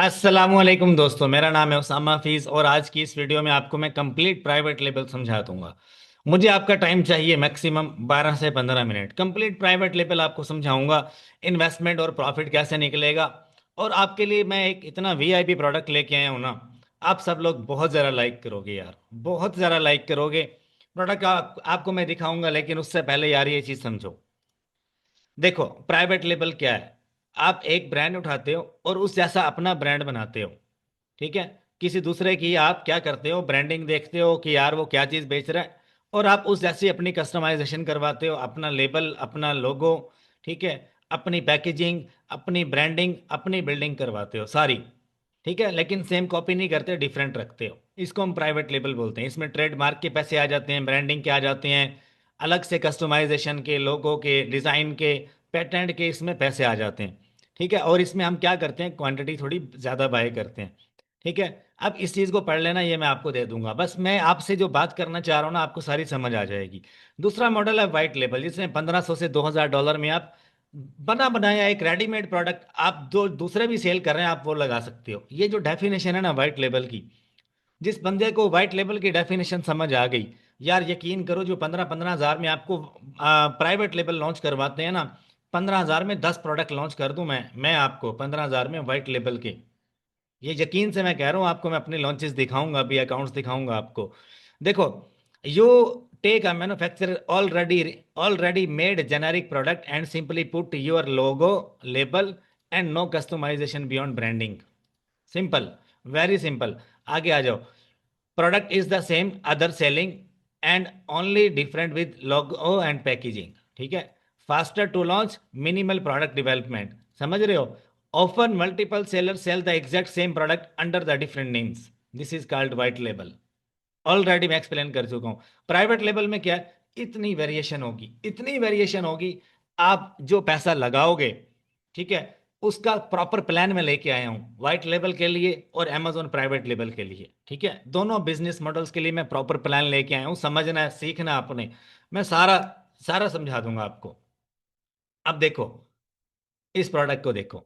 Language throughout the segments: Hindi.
अस्सलामुअलैकुम दोस्तों, मेरा नाम है उसामा हफीज़ और आज की इस वीडियो में आपको मैं कंप्लीट प्राइवेट लेबल समझा दूंगा। मुझे आपका टाइम चाहिए मैक्सिमम 12 से 15 मिनट। कंप्लीट प्राइवेट लेबल आपको समझाऊंगा, इन्वेस्टमेंट और प्रॉफिट कैसे निकलेगा। और आपके लिए मैं एक इतना वीआईपी प्रोडक्ट लेके आया हूँ ना, आप सब लोग बहुत ज़रा लाइक करोगे यार, बहुत ज़रा लाइक करोगे। प्रोडक्ट आपको मैं दिखाऊंगा, लेकिन उससे पहले यार ये चीज़ समझो। देखो, प्राइवेट लेबल क्या है? आप एक ब्रांड उठाते हो और उस जैसा अपना ब्रांड बनाते हो। ठीक है। किसी दूसरे की आप क्या करते हो, ब्रांडिंग देखते हो कि यार वो क्या चीज़ बेच रहा है, और आप उस जैसी अपनी कस्टमाइजेशन करवाते हो, अपना लेबल, अपना लोगो, ठीक है, अपनी पैकेजिंग, अपनी ब्रांडिंग, अपनी बिल्डिंग करवाते हो सारी। ठीक है, लेकिन सेम कॉपी नहीं करते, डिफरेंट रखते हो। इसको हम प्राइवेट लेबल बोलते हैं। इसमें ट्रेडमार्क के पैसे आ जाते हैं, ब्रांडिंग के आ जाते हैं, अलग से कस्टमाइजेशन के, लोगो के, डिज़ाइन के, पेटेंट के, इसमें पैसे आ जाते हैं। ठीक है, और इसमें हम क्या करते हैं, क्वांटिटी थोड़ी ज़्यादा बाय करते हैं। ठीक है। अब इस चीज़ को पढ़ लेना, ये मैं आपको दे दूंगा। बस मैं आपसे जो बात करना चाह रहा हूँ ना, आपको सारी समझ आ जाएगी। दूसरा मॉडल है वाइट लेबल, जिसमें 1500 से $2000 में आप बना बनाया एक रेडीमेड प्रोडक्ट आप जो दूसरे भी सेल कर रहे हैं, आप वो लगा सकते हो। ये जो डेफिनेशन है ना वाइट लेबल की, जिस बंदे को व्हाइट लेबल की डेफिनेशन समझ आ गई, यार यकीन करो, जो 15-15 हज़ार में आपको प्राइवेट लेबल लॉन्च करवाते हैं ना, 15 हज़ार में 10 प्रोडक्ट लॉन्च कर दूं मैं आपको 15 हज़ार में व्हाइट लेबल के। ये यकीन से मैं कह रहा हूँ आपको, मैं अपने लॉन्चेस दिखाऊंगा, अभी अकाउंट्स दिखाऊंगा आपको। देखो, you take a manufacturer already made generic product and simply put your logo, label and no customisation beyond branding. Simple, very simple. आगे आ जाओ। Product is the same, other selling and only different with logo and packaging. ठीक है। Faster to launch, minimal product development. समझ रहे हो? Often multiple seller sell the exact same product under the different names. This is called white label. Already मैं एक्सप्लेन कर चुका हूं। प्राइवेट लेबल में क्या है, इतनी वेरिएशन होगी, इतनी वेरिएशन होगी, आप जो पैसा लगाओगे, ठीक है, उसका प्रॉपर प्लान में लेके आया हूं व्हाइट लेबल के लिए और amazon प्राइवेट लेबल के लिए। ठीक है, दोनों बिजनेस मॉडल्स के लिए मैं प्रॉपर प्लान लेके आया हूं। समझना है, सीखना आपने। मैं सारा सारा समझा दूंगा आपको। अब देखो, इस प्रोडक्ट को देखो।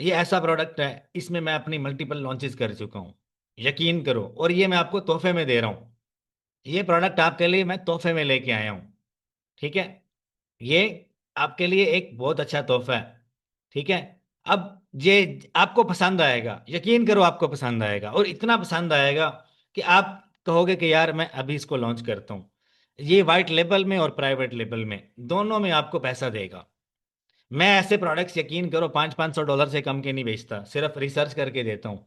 ये ऐसा प्रोडक्ट है, इसमें मैं अपनी मल्टीपल लॉन्चेस कर चुका हूं, यकीन करो, और ये मैं आपको तोहफे में दे रहा हूं। ये प्रोडक्ट आपके लिए मैं तोहफे में लेके आया हूँ। ठीक है। ये आपके लिए एक बहुत अच्छा तोहफा है। ठीक है। अब ये आपको पसंद आएगा, यकीन करो आपको पसंद आएगा, और इतना पसंद आएगा कि आप कहोगे कि यार मैं अभी इसको लॉन्च करता हूँ। ये वाइट लेबल में और प्राइवेट लेबल में दोनों में आपको पैसा देगा। मैं ऐसे प्रोडक्ट्स, यकीन करो, $500-500 से कम के नहीं बेचता, सिर्फ रिसर्च करके देता हूँ।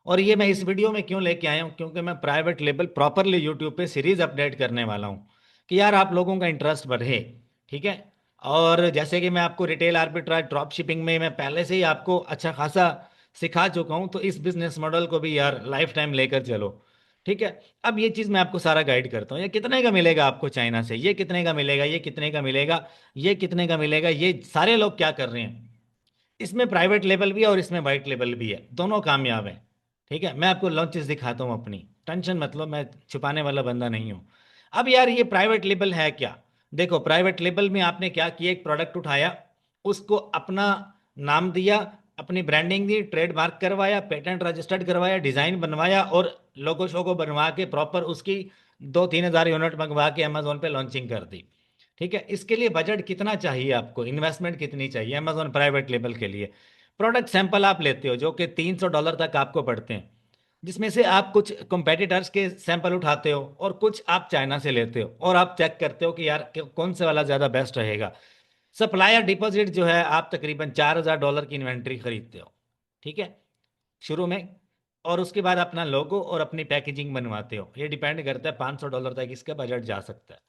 और ये मैं इस वीडियो में क्यों लेके आया हूँ, क्योंकि मैं प्राइवेट लेबल प्रॉपरली यूट्यूब पे सीरीज अपडेट करने वाला हूँ कि यार आप लोगों का इंटरेस्ट बढ़े। ठीक है। और जैसे कि मैं आपको रिटेल आर्बिट्राज, ड्रॉप शिपिंग में मैं पहले से ही आपको अच्छा खासा सिखा चुका हूँ, तो इस बिजनेस मॉडल को भी यार लाइफ टाइम लेकर चलो। ठीक है। अब ये चीज़ मैं आपको सारा गाइड करता हूँ। ये कितने का मिलेगा आपको चाइना से, ये कितने का मिलेगा, ये कितने का मिलेगा, ये कितने का मिलेगा, ये सारे लोग क्या कर रहे हैं। इसमें प्राइवेट लेबल भी है और इसमें वाइट लेबल भी है, दोनों कामयाब हैं। ठीक है, मैं आपको लॉन्चेस दिखाता हूँ अपनी, टेंशन मतलब, मैं छुपाने वाला बंदा नहीं हूँ। अब यार ये प्राइवेट लेबल है क्या? देखो, प्राइवेट लेबल में आपने क्या किया, एक प्रोडक्ट उठाया, उसको अपना नाम दिया, अपनी ब्रांडिंग दी, ट्रेडमार्क करवाया, पेटेंट रजिस्टर्ड करवाया, डिज़ाइन बनवाया, और लोगो शोगो बनवा के प्रॉपर उसकी 2-3 हज़ार यूनिट मंगवा के अमेजोन पे लॉन्चिंग कर दी। ठीक है। इसके लिए बजट कितना चाहिए आपको, इन्वेस्टमेंट कितनी चाहिए अमेजोन प्राइवेट लेबल के लिए? प्रोडक्ट सैंपल आप लेते हो जो कि $300 तक आपको पड़ते हैं, जिसमें से आप कुछ कंपेटिटर्स के सैंपल उठाते हो और कुछ आप चाइना से लेते हो, और आप चेक करते हो कि यार कौन से वाला ज़्यादा बेस्ट रहेगा। सप्लायर डिपॉजिट जो है, आप तकरीबन $4000 की इन्वेंट्री खरीदते हो। ठीक है, शुरू में। और उसके बाद अपना लोगो और अपनी पैकेजिंग बनवाते हो। ये डिपेंड करता है, $500 तक इसका बजट जा सकता है।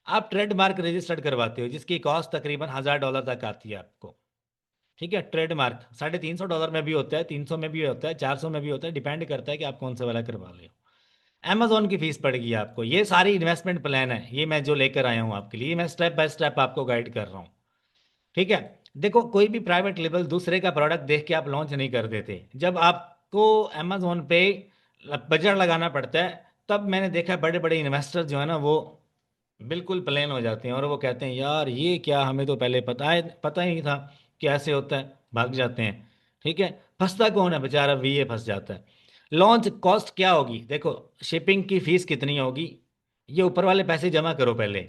आप ट्रेडमार्क रजिस्टर्ड करवाते हो, जिसकी कॉस्ट तकरीबन $1000 तक आती है आपको। ठीक है। ट्रेडमार्क $350 में भी होता है, 300 में भी होता है, 400 में भी होता है, डिपेंड करता है कि आप कौन सा वाला करवा रहे हो। अमेजोन की फीस पड़ेगी आपको। ये सारी इन्वेस्टमेंट प्लान है, ये मैं जो लेकर आया हूँ आपके लिए, मैं स्टेप बाय स्टेप आपको गाइड कर रहा हूँ। ठीक है। देखो, कोई भी प्राइवेट लेबल दूसरे का प्रोडक्ट देख के आप लॉन्च नहीं कर देते। जब आपको अमेजोन पे बजट लगाना पड़ता है, तब मैंने देखा बड़े बड़े इन्वेस्टर जो है ना, वो बिल्कुल प्लेन हो जाते हैं और वो कहते हैं यार ये क्या, हमें तो पहले पता ही नहीं था कि ऐसे होता है, भाग जाते हैं। ठीक है। फंसता कौन है बेचारा, वीए फंस जाता है। लॉन्च कॉस्ट क्या होगी, देखो शिपिंग की फीस कितनी होगी, ये ऊपर वाले पैसे जमा करो पहले।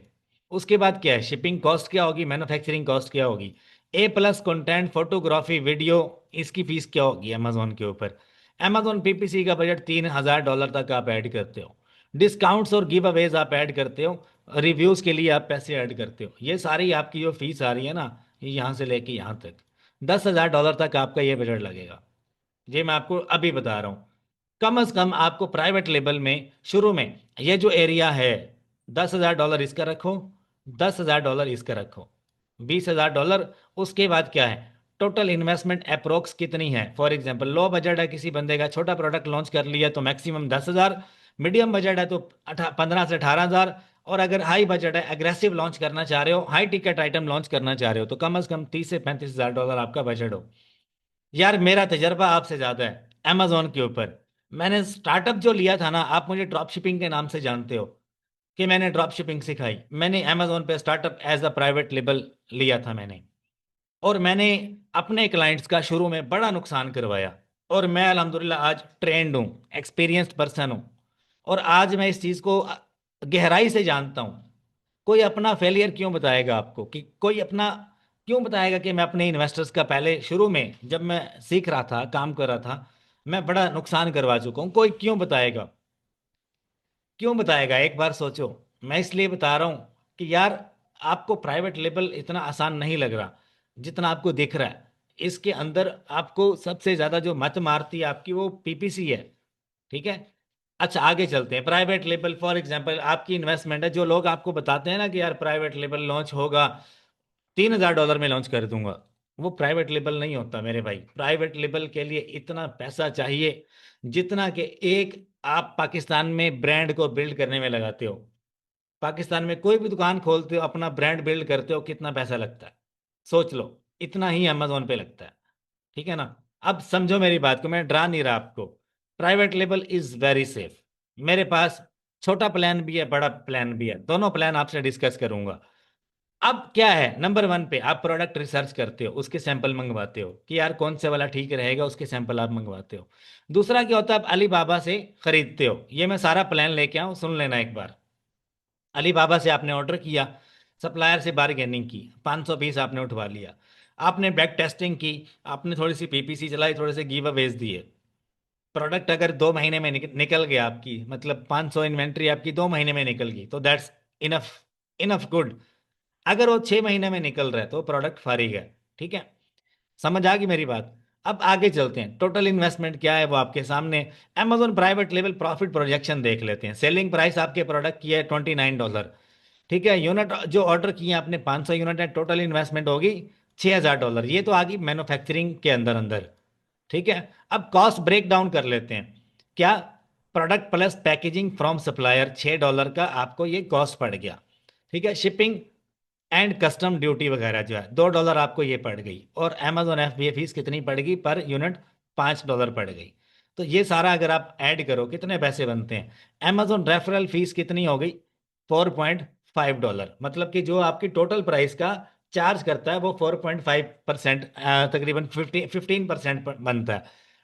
उसके बाद क्या है, शिपिंग कॉस्ट क्या होगी, मैन्युफैक्चरिंग कॉस्ट क्या होगी, ए प्लस कंटेंट फोटोग्राफी वीडियो, इसकी फीस क्या होगी अमेजोन के ऊपर। अमेजोन पीपीसी का बजट $3,000 तक आप ऐड करते हो, डिस्काउंट्स और गिव अवेज आप ऐड करते हो, रिव्यूज के लिए आप पैसे ऐड करते हो, ये सारी आपकी जो फीस आ रही है ना, ये यहाँ से लेके यहाँ तक $10,000 तक आपका ये बजट लगेगा। ये मैं आपको अभी बता रहा हूँ। कम से कम आपको प्राइवेट लेवल में शुरू में ये जो एरिया है, $10,000 इसका रखो, $10,000 इसका रखो, $20,000। उसके बाद क्या है, टोटल इन्वेस्टमेंट अप्रोक्स कितनी है। फॉर एग्जांपल लो बजट है किसी बंदे का, छोटा प्रोडक्ट लॉन्च कर लिया तो मैक्सिमम 10,000, मीडियम बजट है तो 15 से 18,000, और अगर हाई बजट है, अग्रेसिव लॉन्च करना चाह रहे हो, हाई टिकट आइटम लॉन्च करना चाह रहे हो, तो कम से कम $30 से $35,000 आपका बजट हो। यार मेरा तजर्बा आपसे ज़्यादा है अमेजोन के ऊपर। मैंने स्टार्टअप जो लिया था ना, आप मुझे ड्रॉप शिपिंग के नाम से जानते हो कि मैंने ड्रॉप शिपिंग सिखाई, मैंने अमेजोन पे startup as a private label लिया था मैंने, और मैंने अपने क्लाइंट्स का शुरू में बड़ा नुकसान करवाया, और मैं अल्हम्दुलिल्लाह आज ट्रेंड हूँ, एक्सपीरियंस्ड पर्सन हूँ, और आज मैं इस चीज़ को गहराई से जानता हूँ। कोई अपना फेलियर क्यों बताएगा आपको, कि कोई अपना क्यों बताएगा कि मैं अपने इन्वेस्टर्स का पहले शुरू में जब मैं सीख रहा था, काम कर रहा था, मैं बड़ा नुकसान करवा चुका हूँ, कोई क्यों बताएगा, क्यों बताएगा, एक बार सोचो। मैं इसलिए बता रहा हूँ कि यार आपको प्राइवेट लेबल इतना आसान नहीं लग रहा जितना आपको दिख रहा है। इसके अंदर आपको सबसे ज़्यादा जो मत मारती है आपकी, वो पीपीसी है। ठीक है। अच्छा आगे चलते हैं, प्राइवेट लेबल फॉर एग्जांपल आपकी इन्वेस्टमेंट है, जो लोग आपको बताते हैं ना कि यार प्राइवेट लेबल लॉन्च होगा, $3,000 में लॉन्च कर दूंगा, वो प्राइवेट लेबल नहीं होता मेरे भाई। प्राइवेट लेबल के लिए इतना पैसा चाहिए जितना कि एक आप पाकिस्तान में ब्रांड को बिल्ड करने में लगाते हो। पाकिस्तान में कोई भी दुकान खोलते हो, अपना ब्रांड बिल्ड करते हो, कितना पैसा लगता है, सोच लो। इतना ही अमेजोन पे लगता है। ठीक है ना। अब समझो मेरी बात को, मैं डरा नहीं रहा आपको। Private label is very safe. मेरे पास छोटा प्लान भी है, बड़ा प्लान भी है, दोनों प्लान आपसे डिस्कस करूंगा। अब क्या है, नंबर वन पे आप प्रोडक्ट रिसर्च करते हो, उसके सैंपल मंगवाते हो कि यार कौन से वाला ठीक रहेगा, उसके सैंपल आप मंगवाते हो। दूसरा क्या होता है, आप अली बाबा से खरीदते हो। ये मैं सारा प्लान लेके आऊँ, सुन लेना एक बार। अली बाबा से आपने ऑर्डर किया, सप्लायर से बारगेनिंग की, 500 पीस आपने उठवा लिया, आपने बैक टेस्टिंग की, आपने थोड़ी सी पीपीसी चलाई, थोड़े से गिव अवेज दिए। प्रोडक्ट अगर 2 महीने में निकल गया आपकी, मतलब 500 इन्वेंट्री आपकी 2 महीने में निकल गई, तो दैट्स इनफ, इनफ गुड। अगर वो 6 महीने में निकल रहा है तो प्रोडक्ट फारिग है। ठीक है। समझ आ गई मेरी बात। अब आगे चलते हैं, टोटल इन्वेस्टमेंट क्या है वो आपके सामने। Amazon private level profit projection देख लेते हैं। सेलिंग प्राइस आपके प्रोडक्ट की है $29। ठीक है। यूनिट जो ऑर्डर किए आपने 500 यूनिट है, टोटल इन्वेस्टमेंट होगी $6,000। ये तो आ गई मैन्युफैक्चरिंग के अंदर अंदर। ठीक है। अब कॉस्ट ब्रेक डाउन कर लेते हैं। क्या, product plus packaging from supplier $6 का आपको ये कॉस्ट पड़ गया। ठीक है। शिपिंग एंड कस्टम ड्यूटी वगैरह जो है $2 आपको ये पड़ गई, और अमेजोन एफबीए फीस कितनी पड़ेगी पर यूनिट, $5 पड़ गई। तो ये सारा अगर आप ऐड करो कितने पैसे बनते हैं। अमेजोन रेफरल फीस कितनी हो गई, $4.5। मतलब कि जो आपकी टोटल प्राइस का चार्ज करता है वो 4.5%, तकरीबन 15% बनता है।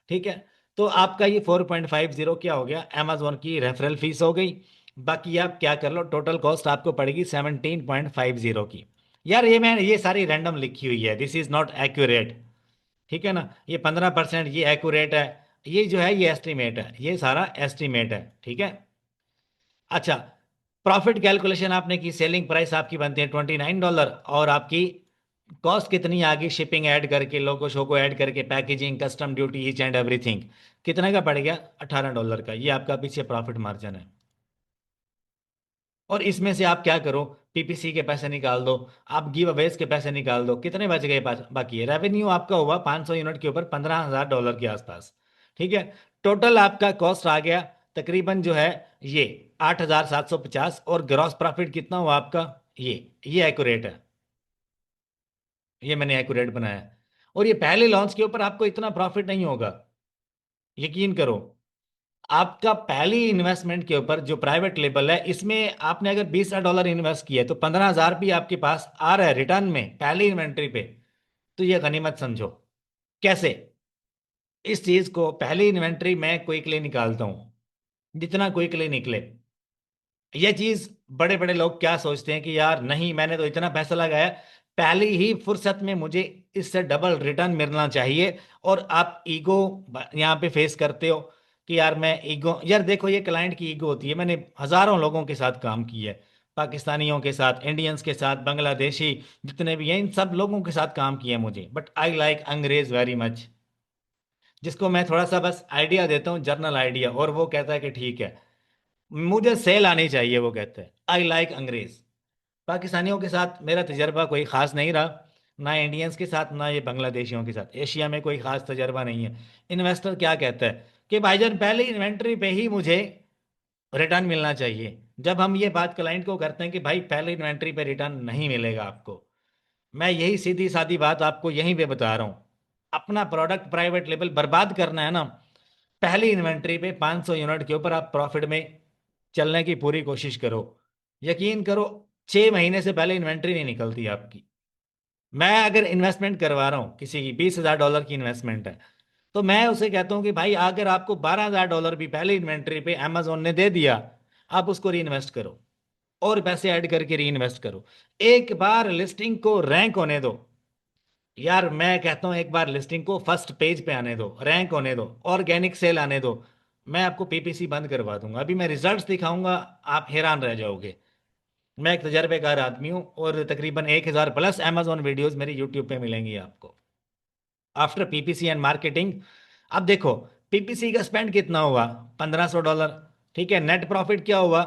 ठीक है। तो आपका ये 4.50 क्या हो गया, अमेजोन की रेफरल फीस हो गई। बाकी आप क्या कर लो, टोटल कॉस्ट आपको पड़ेगी 17.50 की। यार ये मैं ये सारी रैंडम लिखी हुई है, दिस इज नॉट एक्यूरेट। ठीक है ना। ये 15% ये एक्यूरेट है, ये जो है ये एस्टिमेट है, ये सारा एस्टिमेट है। ठीक है। अच्छा, प्रॉफिट कैलकुलेशन आपने की, सेलिंग प्राइस आपकी बनती है $29, और आपकी कॉस्ट कितनी आ गई, शिपिंग ऐड करके, लोगो शो को ऐड करके, packaging, custom duty, each and everything, कितने का पड़ गया, $18 का। ये आपका पीछे प्रॉफिट मार्जिन है। और इसमें से आप क्या करो, पीपीसी के पैसे निकाल दो, आप गिव अवेज के पैसे निकाल दो, कितने बच गए बाकी है, रेवेन्यू आपका हुआ 500 यूनिट के ऊपर $15,000 के आसपास। ठीक है। टोटल आपका कॉस्ट आ गया तकरीबन जो है ये 8,750, और ग्रॉस प्रॉफिट कितना हुआ आपका, ये एक्यूरेट है, ये मैंने एक्यूरेट बनाया। और ये पहले लॉन्च के ऊपर आपको इतना प्रॉफिट नहीं होगा, यकीन करो। आपका पहली इन्वेस्टमेंट के ऊपर जो प्राइवेट लेबल है, इसमें आपने अगर $20,000 इन्वेस्ट किया है तो 15,000 भी आपके पास आ रहा है रिटर्न में पहली इन्वेंट्री पे। तो ये गनीमत समझो। कैसे, इस चीज को पहली इन्वेंट्री मैं क्विकली निकालता हूँ, जितना क्विकली निकले। ये चीज बड़े बड़े लोग क्या सोचते हैं कि यार नहीं, मैंने तो इतना पैसा लगाया, पहली ही फुर्सत में मुझे इससे डबल रिटर्न मिलना चाहिए। और आप ईगो यहाँ पे फेस करते हो कि यार मैं ईगो, यार देखो ये क्लाइंट की ईगो होती है। मैंने हजारों लोगों के साथ काम किया है, पाकिस्तानियों के साथ, इंडियंस के साथ, बांग्लादेशी जितने भी हैं, इन सब लोगों के साथ काम किया है मुझे। बट आई लाइक अंग्रेज वेरी मच, जिसको मैं थोड़ा सा बस आइडिया देता हूँ, जर्नल आइडिया, और वो कहता है कि ठीक है, मुझे सेल आनी चाहिए। वो कहते हैं आई लाइक अंग्रेज। पाकिस्तानियों के साथ मेरा तजर्बा कोई ख़ास नहीं रहा, ना इंडियंस के साथ ना ये बांग्लादेशियों के साथ, एशिया में कोई ख़ास तजर्बा नहीं है। इन्वेस्टर क्या कहता है कि भाईजान पहले इन्वेंट्री पे ही मुझे रिटर्न मिलना चाहिए। जब हम ये बात क्लाइंट को करते हैं कि भाई पहले इन्वेंट्री पे रिटर्न नहीं मिलेगा आपको, मैं यही सीधी सादी बात आपको यहीं पे बता रहा हूँ। अपना प्रोडक्ट प्राइवेट लेवल बर्बाद करना है ना, पहली इन्वेंट्री पे 500 यूनिट के ऊपर आप प्रॉफिट में चलने की पूरी कोशिश करो। यकीन करो, 6 महीने से पहले इन्वेंट्री नहीं निकलती आपकी। मैं अगर इन्वेस्टमेंट करवा रहा हूँ किसी की, $20,000 की इन्वेस्टमेंट है, तो मैं उसे कहता हूँ कि भाई अगर आपको $12,000 भी पहले इन्वेंट्री पे अमेजोन ने दे दिया, आप उसको री इन्वेस्ट करो, और पैसे ऐड करके री इन्वेस्ट करो। एक बार लिस्टिंग को रैंक होने दो। यार मैं कहता हूँ एक बार लिस्टिंग को फर्स्ट पेज पे आने दो, रैंक होने दो, ऑर्गेनिक सेल आने दो, मैं आपको पीपीसी बंद करवा दूंगा। अभी मैं रिजल्ट्स दिखाऊंगा, आप हैरान रह जाओगे। मैं एक तजर्बेकार आदमी हूँ, और तकरीबन 1,000 प्लस अमेजोन वीडियोस मेरी यूट्यूब पे मिलेंगी आपको, आफ्टर पीपीसी एंड मार्केटिंग। अब देखो, पीपीसी का स्पेंड कितना हुआ, $1,500। ठीक है, नेट प्रॉफिट क्या हुआ,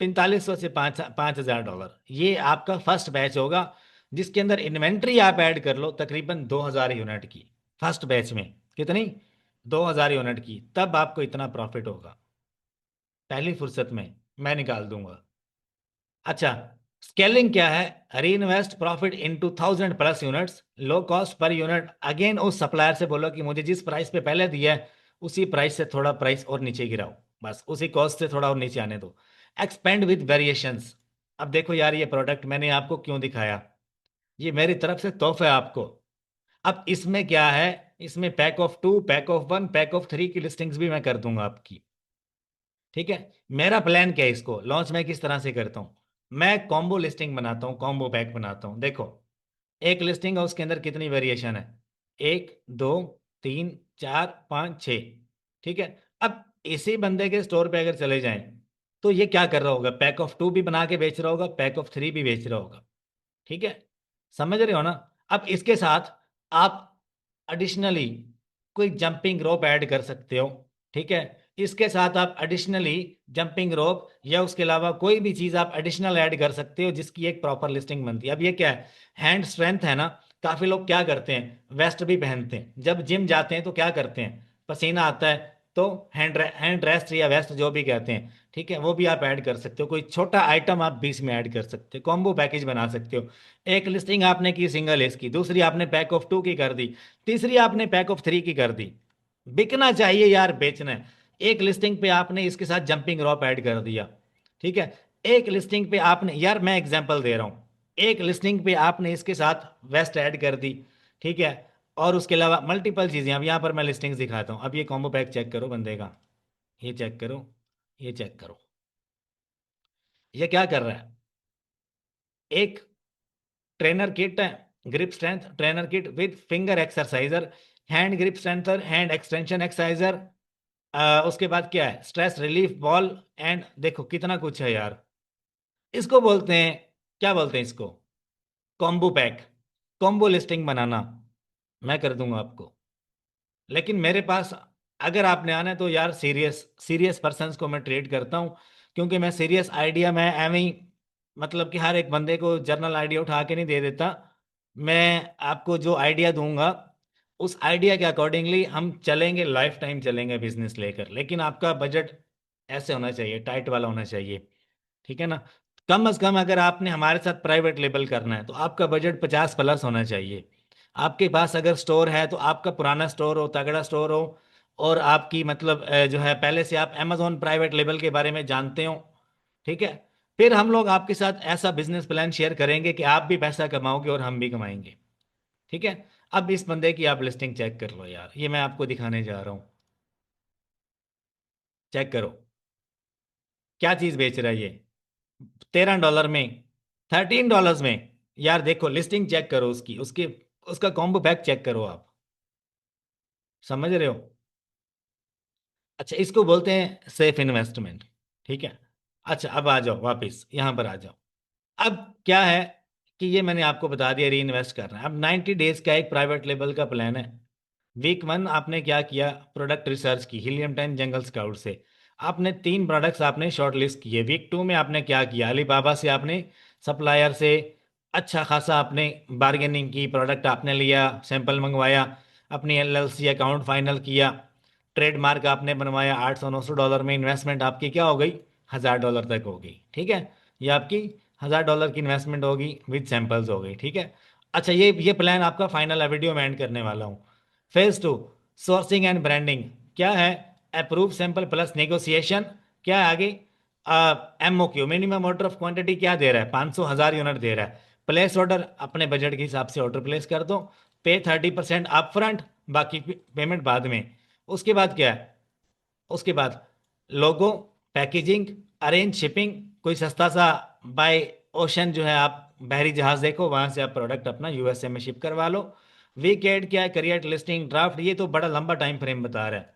4500 से 5,000 डॉलर। ये आपका फर्स्ट बैच होगा, जिसके अंदर इन्वेंट्री आप ऐड कर लो तकरीबन 2,000 यूनिट की। फर्स्ट बैच में कितनी, 2,000 यूनिट की, तब आपको इतना प्रॉफिट होगा। पहली फुर्सत में मैं निकाल दूंगा। अच्छा, स्केलिंग क्या है, री invest profit into 1,000 plus units, low cost per unit. Again उस सप्लायर से बोलो कि मुझे जिस प्राइस पे पहले दिया है, उसी प्राइस से थोड़ा प्राइस और नीचे गिराओ, बस उसी कॉस्ट से थोड़ा और नीचे आने दो। Expand with variations. अब देखो यार, ये प्रोडक्ट मैंने आपको क्यों दिखाया, ये मेरी तरफ से तोहफा है आपको। अब इसमें क्या है, इसमें pack of 2, pack of 1, pack of 3 की लिस्टिंग्स भी मैं कर दूंगा आपकी। ठीक है, मेरा प्लान क्या है, इसको लॉन्च मैं किस तरह से करता हूँ, मैं कॉम्बो लिस्टिंग बनाता हूँ, कॉम्बो पैक बनाता हूँ। देखो, एक लिस्टिंग है, उसके अंदर कितनी वेरिएशन है, 1, 2, 3, 4, 5, 6। ठीक है, अब इसी बंदे के स्टोर पे अगर चले जाएं, तो ये क्या कर रहा होगा, पैक ऑफ 2 भी बना के बेच रहा होगा, पैक ऑफ 3 भी बेच रहा होगा। ठीक है, समझ रहे हो ना। अब इसके साथ आप एडिशनली कोई जंपिंग रोप ऐड कर सकते हो। ठीक है, इसके साथ आप एडिशनली जंपिंग रोप या उसके अलावा कोई भी चीज आप एडिशनल ऐड कर सकते हो, जिसकी एक प्रॉपर लिस्टिंग बनती है। अब ये क्या है, हैंड स्ट्रेंथ है ना। काफी लोग क्या करते हैं, वेस्ट भी पहनते हैं, जब जिम जाते हैं तो क्या करते हैं, पसीना आता है, तो हैंड रेस्ट या वेस्ट जो भी कहते हैं, ठीक है, वो भी आप ऐड कर सकते हो। कोई छोटा आइटम आप बीच में ऐड कर सकते हो, कॉम्बो पैकेज बना सकते हो। एक लिस्टिंग आपने की सिंगल इसकी, दूसरी आपने पैक ऑफ 2 की कर दी, तीसरी आपने पैक ऑफ 3 की कर दी। बिकना चाहिए यार, बेचना है। एक लिस्टिंग पे आपने इसके साथ जंपिंग रॉप ऐड कर दिया। ठीक है, एक लिस्टिंग पे आपने, यार मैं एग्जांपल दे रहा हूं, एक लिस्टिंग पे आपने इसके साथ वेस्ट ऐड कर दी। ठीक है, और उसके अलावा मल्टीपल चीजें। अब यहां पर मैं लिस्टिंग्स दिखाता हूं। अब ये कॉम्बो पैक चेक करो बंदे का, ये चेक करो, ये चेक करो, ये क्या कर रहा है। एक ट्रेनर किट है, grip strength trainer kit with finger exerciser, hand grip strengthener, hand extension exerciser. उसके बाद क्या है, स्ट्रेस रिलीफ बॉल, एंड देखो कितना कुछ है यार। इसको बोलते हैं, क्या बोलते हैं इसको, कॉम्बो पैक। कॉम्बो लिस्टिंग बनाना मैं कर दूंगा आपको। लेकिन मेरे पास, अगर आपने आना है तो यार, सीरियस सीरियस पर्सन्स को मैं ट्रीट करता हूँ, क्योंकि मैं सीरियस आइडिया मैं एवं ही, मतलब कि हर एक बंदे को जर्नल आइडिया उठा के नहीं दे देता। मैं आपको जो आइडिया दूंगा, उस आइडिया के अकॉर्डिंगली हम चलेंगे, लाइफ टाइम चलेंगे बिजनेस लेकर। लेकिन आपका बजट ऐसे होना चाहिए, टाइट वाला होना चाहिए। ठीक है ना, कम से कम अगर आपने हमारे साथ प्राइवेट लेबल करना है, तो आपका बजट 50 प्लस होना चाहिए। आपके पास अगर स्टोर है, तो आपका पुराना स्टोर हो, तगड़ा स्टोर हो, और आपकी मतलब जो है पहले से आप अमेजोन प्राइवेट लेबल के बारे में जानते हो। ठीक है, फिर हम लोग आपके साथ ऐसा बिजनेस प्लान शेयर करेंगे कि आप भी पैसा कमाओगे और हम भी कमाएंगे। ठीक है, अब इस बंदे की आप लिस्टिंग चेक कर लो यार, ये मैं आपको दिखाने जा रहा हूँ। चेक करो क्या चीज बेच रहा है ये, $13 में, $13 में। यार देखो लिस्टिंग चेक करो उसकी, उसके उसका कॉम्बो पैक चेक करो आप, समझ रहे हो। अच्छा इसको बोलते हैं सेफ इन्वेस्टमेंट, ठीक है। अच्छा अब आ जाओ वापिस यहाँ पर आ जाओ। अब क्या है कि ये मैंने आपको बता दिया री इन्वेस्ट करना है। अब 90 डेज का एक प्राइवेट लेवल का प्लान है। वीक 1 आपने क्या किया, प्रोडक्ट रिसर्च की हीलियम 10 जंगल स्काउट से। आपने 3 प्रोडक्ट्स आपने शॉर्ट लिस्ट किए। वीक 2 में आपने क्या किया, अलीबाबा से आपने सप्लायर से अच्छा खासा आपने बार्गेनिंग की, प्रोडक्ट आपने लिया, सैंपल मंगवाया, अपनी एलएलसी अकाउंट फाइनल किया, ट्रेडमार्क आपने बनवाया, $800-900 में इन्वेस्टमेंट आपकी क्या हो गई, $1000 तक हो गई, ठीक है। ये आपकी $1000 की इन्वेस्टमेंट होगी विद सैंपल्स हो गई, ठीक है। अच्छा ये प्लान आपका फाइनल है, वीडियो में एंड करने वाला हूँ। फेज 2 सोर्सिंग एंड ब्रांडिंग, क्या है, अप्रूव सैंपल प्लस नेगोशिएशन, क्या है आगे, MOQ minimum order of quantity क्या दे रहा है, 500,000 यूनिट दे रहा है। प्लेस ऑर्डर अपने बजट के हिसाब से ऑर्डर प्लेस कर दो, पे 30% अप फ्रंट, बाकी पेमेंट बाद में। उसके बाद क्या है, उसके बाद लोगो, पैकेजिंग, अरेंज शिपिंग, कोई सस्ता सा बाय ओशन जो है आप बहरी जहाज देखो, वहां से आप प्रोडक्ट अपना USA में शिप करवा लो। वीक एड क्या है, क्रिएट लिस्टिंग ड्राफ्ट, ये तो बड़ा लंबा टाइम फ्रेम बता रहा है।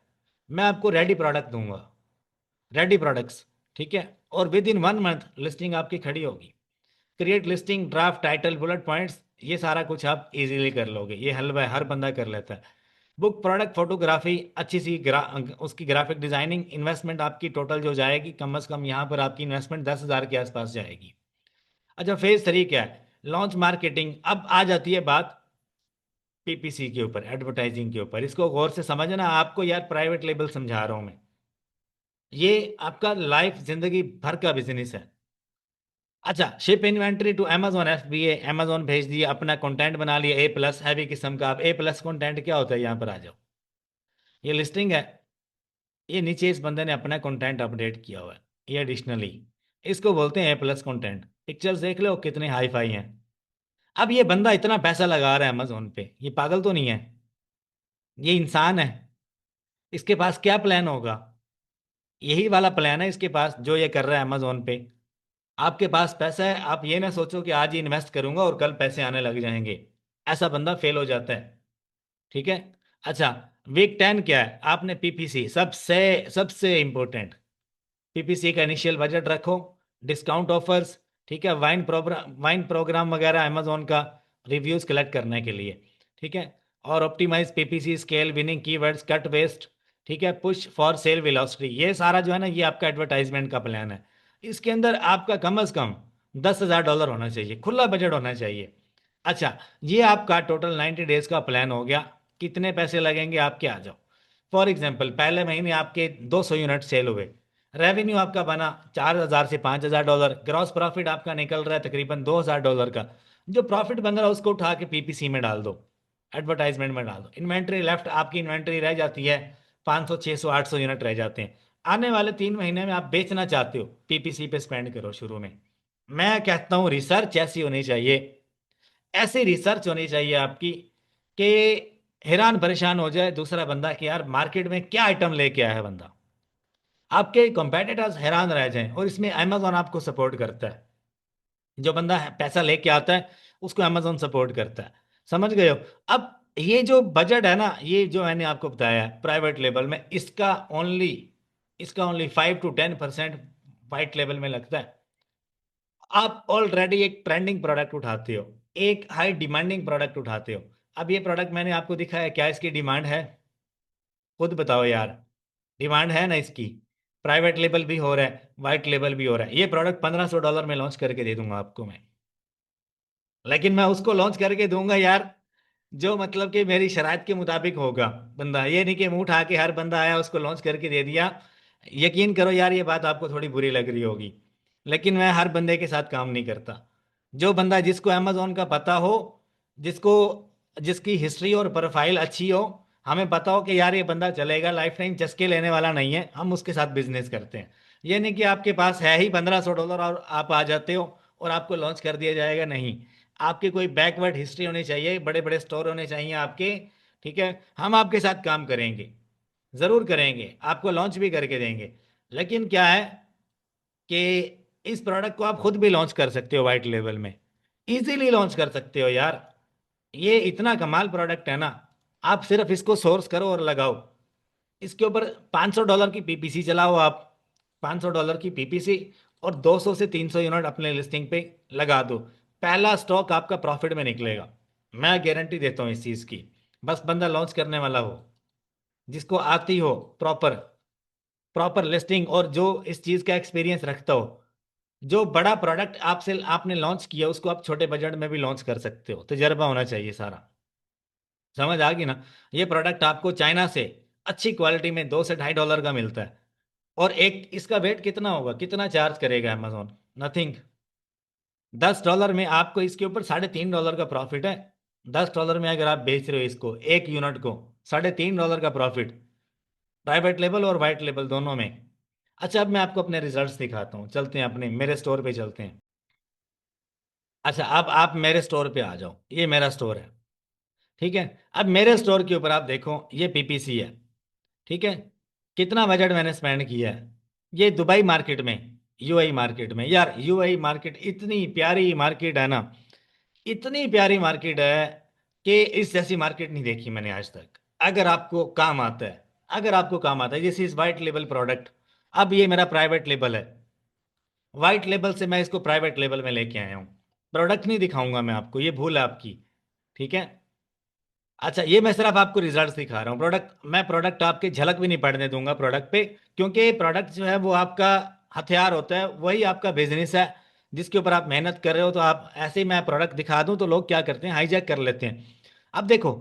मैं आपको रेडी प्रोडक्ट दूंगा, रेडी प्रोडक्ट्स, ठीक है। और विद इन 1 मंथ लिस्टिंग आपकी खड़ी होगी। Create listing draft title bullet points, ये सारा कुछ आप इजीली कर लोगे, ये हलवा है, हर बंदा कर लेता है। बुक प्रोडक्ट फोटोग्राफी, अच्छी सी उसकी ग्राफिक डिजाइनिंग, इन्वेस्टमेंट आपकी टोटल जो जाएगी कम से कम यहाँ पर आपकी इन्वेस्टमेंट 10,000 के आसपास जाएगी। अच्छा फेज 3 क्या है, लॉन्च मार्केटिंग। अब आ जाती है बात PPC के ऊपर, एडवर्टाइजिंग के ऊपर। इसको गौर से समझना, आपको यार प्राइवेट लेबल समझा रहा हूं मैं, ये आपका लाइफ जिंदगी भर का बिजनेस है। अच्छा ship inventory to Amazon FBA, Amazon भेज दिए, अपना कंटेंट बना लिया A+ हैवी किस्म का। आप A+ कंटेंट क्या होता है, यहाँ पर आ जाओ, ये लिस्टिंग है। ये नीचे इस बंदे ने अपना कंटेंट अपडेट किया हुआ है, ये एडिशनली, इसको बोलते हैं A+ कंटेंट। पिक्चर्स देख लो कितने हाई फाई हैं। अब ये बंदा इतना पैसा लगा रहा है अमेजोन पे, ये पागल तो नहीं है, ये इंसान है। इसके पास क्या प्लान होगा, यही वाला प्लान है इसके पास जो ये कर रहा है अमेजोन पे। आपके पास पैसा है, आप ये ना सोचो कि आज ही इन्वेस्ट करूंगा और कल पैसे आने लग जाएंगे, ऐसा बंदा फेल हो जाता है, ठीक है। अच्छा वीक 10 क्या है, आपने PPC, सबसे सबसे इंपॉर्टेंट, PPC का इनिशियल बजट रखो, डिस्काउंट ऑफर्स, ठीक है, वाइन प्रोग्राम वगैरह अमेजोन का, रिव्यूज कलेक्ट करने के लिए, ठीक है। और optimise PPC scale, winning keywords, cut waste, ठीक है, पुश फॉर सेल वेलोसिटी, ये सारा जो है ना ये आपका एडवर्टाइजमेंट का प्लान है। इसके अंदर आपका कम से कम $10,000 होना चाहिए, खुला बजट होना चाहिए। अच्छा ये आपका टोटल 90 डेज का प्लान हो गया। कितने पैसे लगेंगे आपके, आ जाओ। फॉर एग्जाम्पल पहले महीने आपके 200 यूनिट सेल हुए, रेवेन्यू आपका बना 4,000 से $5,000, ग्रॉस प्रॉफिट आपका निकल रहा है तकरीबन $2,000 का। जो प्रॉफिट बन रहा है उसको उठा के PPC में डाल दो, एडवर्टाइजमेंट में डाल दो। इन्वेंट्री लेफ्ट, आपकी इन्वेंट्री रह जाती है 500 600 800 यूनिट रह जाते हैं। आने वाले 3 महीने में आप बेचना चाहते हो, PPC पे स्पेंड करो शुरू में। मैं कहता हूँ रिसर्च ऐसी होनी चाहिए, ऐसी रिसर्च होनी चाहिए आपकी कि हैरान परेशान हो जाए दूसरा बंदा कि यार मार्केट में क्या आइटम लेके आया है बंदा। आपके कंपेटिटर्स हैरान रह जाएं, और इसमें अमेजोन आपको सपोर्ट करता है। जो बंदा पैसा लेके आता है उसको अमेजोन सपोर्ट करता है, समझ गए हो। अब ये जो बजट है ना, ये जो मैंने आपको बताया है प्राइवेट लेवल में, इसका ओनली 5 to 10% वाइट लेवल में लगता है। आप ऑलरेडी एक ट्रेंडिंग प्रोडक्ट उठाते हो, एक हाई डिमांडिंग प्रोडक्ट उठाते हो। अब ये प्रोडक्ट मैंने आपको दिखाया, क्या इसकी डिमांड है, खुद बताओ यार, डिमांड है ना इसकी। प्राइवेट लेबल भी हो रहा है, वाइट लेबल भी हो रहा है। ये प्रोडक्ट $1,500 में लॉन्च करके दे दूंगा आपको मैं, लेकिन मैं उसको लॉन्च करके दूंगा यार जो मतलब कि मेरी शराइत के मुताबिक होगा बंदा। ये नहीं कि मुंह उठा के हर बंदा आया उसको लॉन्च करके दे दिया। यकीन करो यार ये बात आपको थोड़ी बुरी लग रही होगी, लेकिन मैं हर बंदे के साथ काम नहीं करता। जो बंदा, जिसको अमेजोन का पता हो, जिसको, जिसकी हिस्ट्री और प्रोफाइल अच्छी हो, हमें पता हो कि यार ये बंदा चलेगा, लाइफ टाइम चस्के लेने वाला नहीं है, हम उसके साथ बिजनेस करते हैं। ये नहीं कि आपके पास है ही $1,500 और आप आ जाते हो और आपको लॉन्च कर दिया जाएगा, नहीं। आपकी कोई बैकवर्ड हिस्ट्री होनी चाहिए, बड़े बड़े स्टोर होने चाहिए आपके। ठीक है, हम आपके साथ काम करेंगे, ज़रूर करेंगे, आपको लॉन्च भी करके देंगे। लेकिन क्या है कि इस प्रोडक्ट को आप खुद भी लॉन्च कर सकते हो वाइट लेवल में, इजीली लॉन्च कर सकते हो यार। ये इतना कमाल प्रोडक्ट है ना, आप सिर्फ इसको सोर्स करो और लगाओ। इसके ऊपर $500 की पीपीसी चलाओ आप, $500 की पीपीसी, और 200 से 300 यूनिट अपने लिस्टिंग पे लगा दो। पहला स्टॉक आपका प्रॉफिट में निकलेगा, मैं गारंटी देता हूँ इस चीज़ की। बस बंदा लॉन्च करने वाला हो, जिसको आती हो प्रॉपर प्रॉपर लिस्टिंग, और जो इस चीज़ का एक्सपीरियंस रखता हो। जो बड़ा प्रोडक्ट आपसे आपने लॉन्च किया उसको आप छोटे बजट में भी लॉन्च कर सकते हो, तजर्बा होना चाहिए सारा। समझ आ गई ना? ये प्रोडक्ट आपको चाइना से अच्छी क्वालिटी में $2 से $2.5 का मिलता है। और एक इसका वेट कितना होगा, कितना चार्ज करेगा अमेजोन? नथिंग। $10 में आपको इसके ऊपर $3.5 का प्रॉफिट है। $10 में अगर आप बेच रहे हो इसको, एक यूनिट को, $3.5 का प्रॉफिट, प्राइवेट लेबल और वाइट लेबल दोनों में। अच्छा, अब मैं आपको अपने रिजल्ट्स दिखाता हूँ, चलते हैं अपने मेरे स्टोर पे चलते हैं। अच्छा, अब आप मेरे स्टोर पे आ जाओ, ये मेरा स्टोर है। ठीक है, अब मेरे स्टोर के ऊपर आप देखो, ये पीपीसी है। ठीक है, कितना बजट मैंने स्पेंड किया है। ये दुबई मार्केट में, यूएई मार्केट में, यार यूएई मार्केट इतनी प्यारी मार्केट है ना, इतनी प्यारी मार्केट है कि इस जैसी मार्केट नहीं देखी मैंने आज तक। अगर आपको काम आता है, अगर आपको काम आता है, जैसे इस वाइट लेबल प्रोडक्ट, अब ये मेरा प्राइवेट लेबल है। वाइट लेबल से मैं इसको प्राइवेट लेबल में लेके आया हूँ। प्रोडक्ट नहीं दिखाऊंगा मैं आपको, ये भूल है आपकी। ठीक है। अच्छा, ये मैं सिर्फ आपको रिजल्ट्स दिखा रहा हूँ, प्रोडक्ट मैं प्रोडक्ट आपके झलक भी नहीं पड़ने दूंगा प्रोडक्ट पे, क्योंकि प्रोडक्ट जो है वो आपका हथियार होता है, वही आपका बिजनेस है जिसके ऊपर आप मेहनत कर रहे हो। तो आप ऐसे ही मैं प्रोडक्ट दिखा दूं तो लोग क्या करते हैं, हाईजैक कर लेते हैं। अब देखो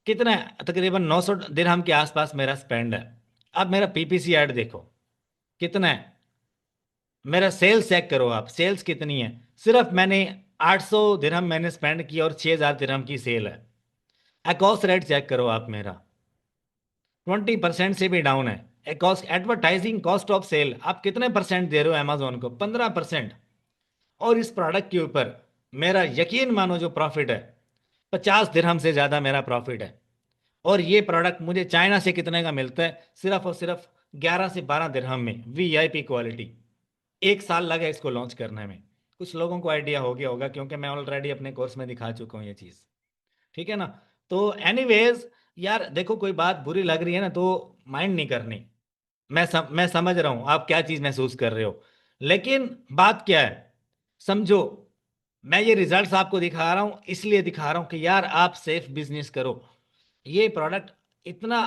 कितना है, तकरीबन 900 दिरहम के आसपास मेरा स्पेंड है। अब मेरा पीपीसी ऐड देखो कितना है, मेरा सेल्स चेक करो आप, सेल्स कितनी है। सिर्फ मैंने 800 दिरहम मैंने स्पेंड किया और 6000 दिरहम की सेल है। अकॉस रेट चेक करो आप मेरा, 20% से भी डाउन है। Cost, advertising cost of sale आप कितने परसेंट दे रहे हो अमेजोन को? 15%। और इस प्रोडक्ट के ऊपर मेरा यकीन मानो जो प्रॉफिट है, 50 दिरहम से ज़्यादा मेरा प्रॉफिट है। और ये प्रोडक्ट मुझे चाइना से कितने का मिलता है? सिर्फ और सिर्फ 11 से 12 दिरहम में, वीआईपी क्वालिटी। एक साल लगा इसको लॉन्च करने में। कुछ लोगों को आइडिया हो गया होगा, क्योंकि मैं ऑलरेडी अपने कोर्स में दिखा चुका हूँ ये चीज़। ठीक है ना? तो एनीवेज, यार देखो, कोई बात बुरी लग रही है ना तो माइंड नहीं करनी। मैं समझ रहा हूं आप क्या चीज महसूस कर रहे हो, लेकिन बात क्या है, समझो। मैं ये रिजल्ट्स आपको दिखा रहा हूं, इसलिए दिखा रहा हूं कि यार आप सेफ बिजनेस करो। ये प्रोडक्ट इतना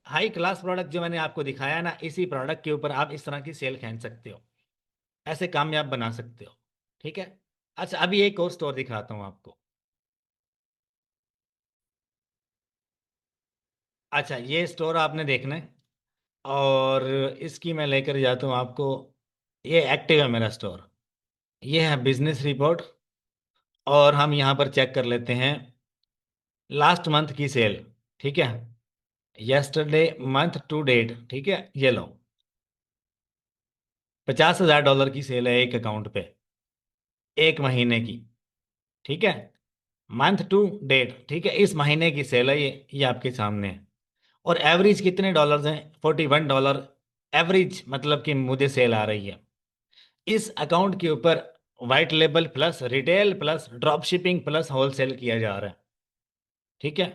हाई क्लास प्रोडक्ट जो मैंने आपको दिखाया ना, इसी प्रोडक्ट के ऊपर आप इस तरह की सेल खींच सकते हो, ऐसे कामयाब बना सकते हो। ठीक है। अच्छा, अभी एक और स्टोर दिखाता हूं आपको। अच्छा, ये स्टोर आपने देखना है, और इसकी मैं लेकर जाता हूँ आपको। ये एक्टिव है मेरा स्टोर, ये है बिजनेस रिपोर्ट। और हम यहाँ पर चेक कर लेते हैं लास्ट मंथ की सेल। ठीक है, यस्टरडे मंथ टू डेट। ठीक है, ये लो, $50,000 की सेल है एक अकाउंट पे, एक महीने की। ठीक है, मंथ टू डेट। ठीक है, इस महीने की सेल है ये आपके सामने है। और एवरेज कितने डॉलर्स हैं? $41 एवरेज, मतलब कि मुझे सेल आ रही है इस अकाउंट के ऊपर। White label plus retail plus drop shipping plus wholesale किया जा रहा है। ठीक है,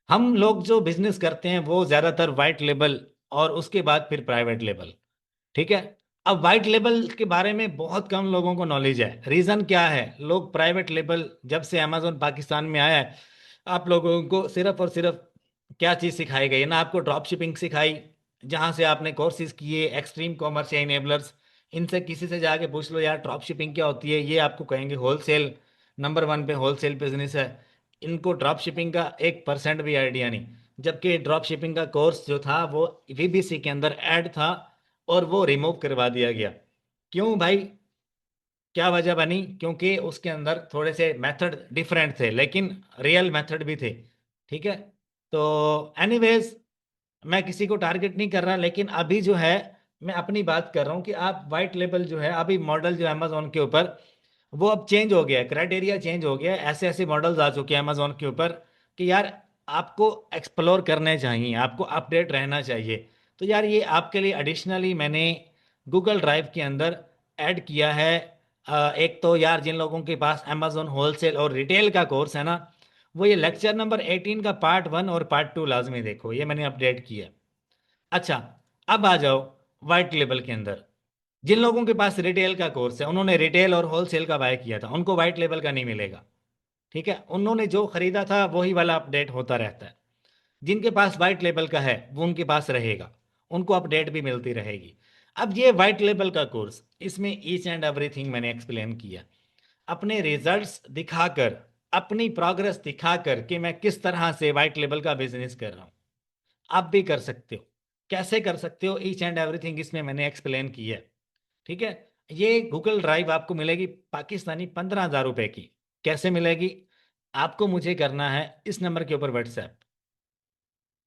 हम लोग जो बिजनेस करते हैं वो ज्यादातर वाइट लेबल, और उसके बाद फिर प्राइवेट लेबल। ठीक है। अब वाइट लेबल के बारे में बहुत कम लोगों को नॉलेज है। रीजन क्या है, लोग प्राइवेट लेबल, जब से अमेजोन पाकिस्तान में आया है, आप लोगों को सिर्फ और सिर्फ क्या चीज़ सिखाई गई है ना? आपको ड्रॉप शिपिंग सिखाई, जहां से आपने कोर्सेज किए, एक्सट्रीम कॉमर्स या इनेबलर्स। इनसे किसी से जाके पूछ लो यार ड्रॉप शिपिंग क्या होती है, ये आपको कहेंगे होलसेल, नंबर वन पे होलसेल बिजनेस है। इनको ड्रॉप शिपिंग का 1% भी आइडिया नहीं। जबकि ड्रॉप शिपिंग का कोर्स जो था वो वीबीसी के अंदर ऐड था, और वो रिमूव करवा दिया गया। क्यों भाई? क्या वजह बनी? क्योंकि उसके अंदर थोड़े से मेथड डिफरेंट थे, लेकिन रियल मेथड भी थे। ठीक है। तो एनीवेज, मैं किसी को टारगेट नहीं कर रहा, लेकिन अभी जो है मैं अपनी बात कर रहा हूँ कि आप वाइट लेबल जो है, अभी मॉडल जो है अमेजोन के ऊपर, वो अब चेंज हो गया, क्राइटेरिया चेंज हो गया, ऐसे ऐसे मॉडल्स आ चुके हैं अमेजोन के ऊपर कि यार आपको एक्सप्लोर करने चाहिए, आपको अपडेट रहना चाहिए। तो यार ये आपके लिए एडिशनली मैंने गूगल ड्राइव के अंदर ऐड किया है। एक तो यार जिन लोगों के पास अमेजोन होलसेल और रिटेल का कोर्स है ना, वो ये लेक्चर नंबर 18 का पार्ट 1 और पार्ट 2 लाजमी देखो, ये मैंने अपडेट किया। अच्छा, अब आ जाओ वाइट लेबल के अंदर। जिन लोगों के पास रिटेल का कोर्स है, उन्होंने रिटेल और होलसेल का बाय किया था, उनको वाइट लेबल का नहीं मिलेगा। ठीक है, उन्होंने जो खरीदा था वही वाला अपडेट होता रहता है। जिनके पास वाइट लेबल का है वो उनके पास रहेगा, उनको अपडेट भी मिलती रहेगी। अब ये वाइट लेबल का कोर्स, इसमें ईच एंड एवरीथिंग मैंने एक्सप्लेन किया, अपने रिजल्ट्स दिखाकर, अपनी प्रोग्रेस दिखाकर कि मैं किस तरह से वाइट लेबल का बिजनेस कर रहा हूँ। आप भी कर सकते हो, कैसे कर सकते हो, ईच एंड एवरीथिंग इसमें मैंने एक्सप्लेन किया है। ठीक है, ये गूगल ड्राइव आपको मिलेगी पाकिस्तानी 15,000 रुपए की। कैसे मिलेगी? आपको मुझे करना है इस नंबर के ऊपर व्हाट्सएप,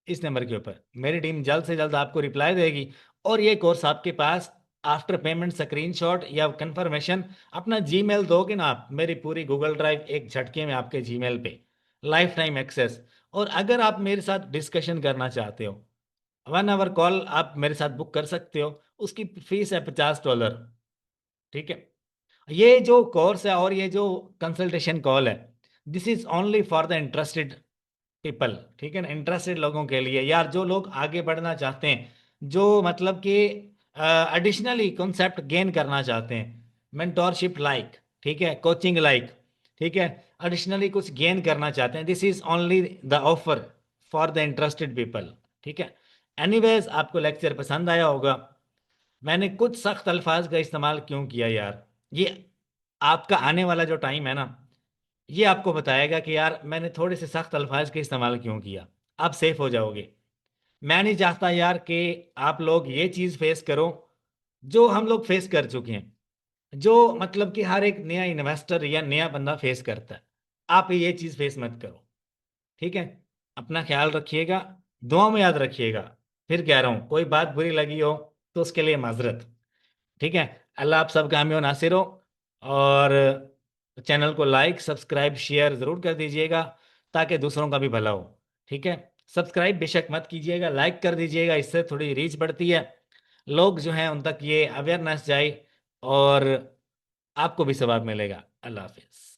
इस नंबर के ऊपर मेरी टीम जल्द से जल्द आपको रिप्लाई देगी, और ये कोर्स आपके पास आफ्टर पेमेंट स्क्रीनशॉट या कंफर्मेशन अपना जीमेल दोगे ना आप, मेरी पूरी गूगल ड्राइव एक झटके में आपके जीमेल पे, लाइफ टाइम एक्सेस। और अगर आप मेरे साथ डिस्कशन करना चाहते हो, 1 आवर कॉल आप मेरे साथ बुक कर सकते हो, उसकी फीस है $50। ठीक है, ये जो कोर्स है और ये जो कंसल्टेशन कॉल है, this is only for the interested people. ठीक है ना, इंटरेस्टेड लोगों के लिए, यार जो लोग आगे बढ़ना चाहते हैं, जो मतलब कि एडिशनली कॉन्सेप्ट गेन करना चाहते हैं, मेंटोरशिप लाइक, ठीक है, कोचिंग लाइक, ठीक है, एडिशनली कुछ गेन करना चाहते हैं, this is only the offer for the interested people. ठीक है, एनीवेज आपको लेक्चर पसंद आया होगा। मैंने कुछ सख्त अल्फाज का इस्तेमाल क्यों किया यार, ये आपका आने वाला जो टाइम है ना, ये आपको बताएगा कि यार मैंने थोड़े से सख्त अल्फाज का इस्तेमाल क्यों किया। आप सेफ हो जाओगे। मैं नहीं चाहता यार कि आप लोग ये चीज़ फेस करो जो हम लोग फेस कर चुके हैं, जो मतलब कि हर एक नया इन्वेस्टर या नया बंदा फेस करता है। आप ये चीज़ फेस मत करो। ठीक है, अपना ख्याल रखिएगा, दुआ में याद रखिएगा। फिर कह रहा हूँ, कोई बात बुरी लगी हो तो उसके लिए माजरत। ठीक है, अल्लाह आप सबका हामी और नासिर हो। और चैनल को लाइक सब्सक्राइब शेयर ज़रूर कर दीजिएगा ताकि दूसरों का भी भला हो। ठीक है, सब्सक्राइब बेशक मत कीजिएगा, लाइक कर दीजिएगा, इससे थोड़ी रीच बढ़ती है, लोग जो हैं उन तक ये अवेयरनेस जाए, और आपको भी सवाब मिलेगा। अल्लाह हाफिज़।